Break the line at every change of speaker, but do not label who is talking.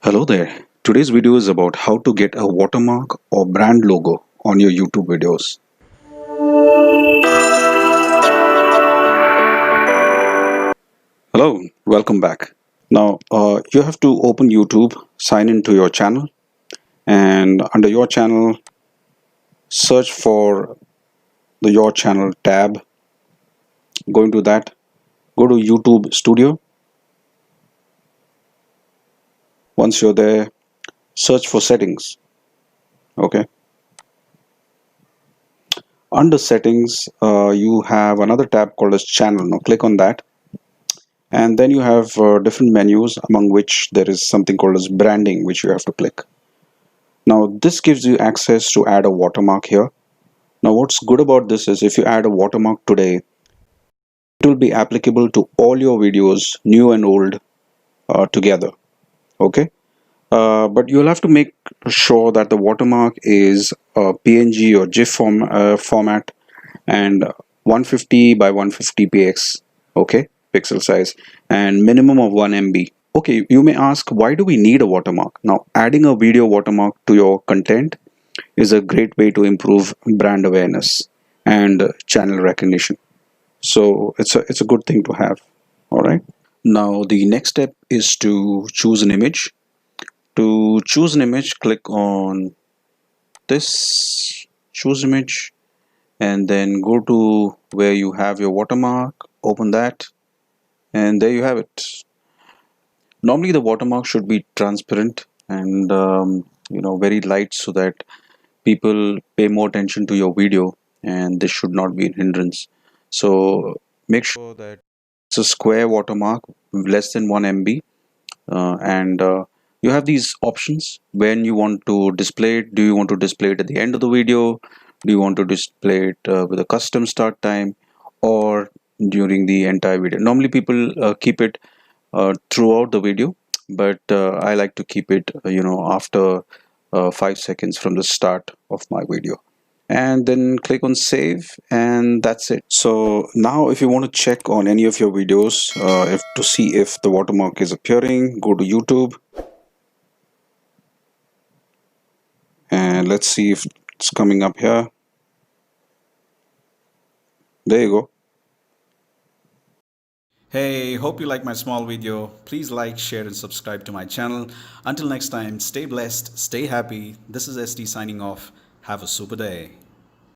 Hello there. Today's video is about how to get a watermark or brand logo on your YouTube videos. Hello, welcome back. Now, you have to open YouTube, sign into your channel, and under your channel, search for the Your Channel tab. Go into that, go to YouTube Studio. Once you're there, search for settings. Okay. Under settings, you have another tab called as channel. Now click on that. And then you have different menus, among which there is something called as branding, which you have to click. Now this gives you access to add a watermark here. Now what's good about this is if you add a watermark today, it will be applicable to all your videos, new and old, together. Okay, but you'll have to make sure that the watermark is a PNG or GIF format and 150 by 150 px. Okay, pixel size, and minimum of 1 MB. Okay, you may ask, why do we need a watermark? Now, adding a video watermark to your content is a great way to improve brand awareness and channel recognition. So it's a good thing to have. All right. Now, the next step is to choose an image. To choose an image, click on this, choose image, and then go to where you have your watermark, open that, and there you have it. Normally the watermark should be transparent and very light so that people pay more attention to your video, and this should not be a hindrance. So make sure that it's a square watermark less than 1 MB, and you have these options when you want to display it. Do you want to display it at the end of the video? Do you want to display it with a custom start time, or during the entire video? Normally people keep it throughout the video, but I like to keep it after 5 seconds from the start of my video, and then click on save, and that's it. So now if you want to check on any of your videos, if to see if the watermark is appearing, go to YouTube and let's see if it's coming up here. There you go.
Hey, hope you like my small video. Please like, share and subscribe to my channel. Until next time, stay blessed, stay happy. This is ST signing off. Have a super day.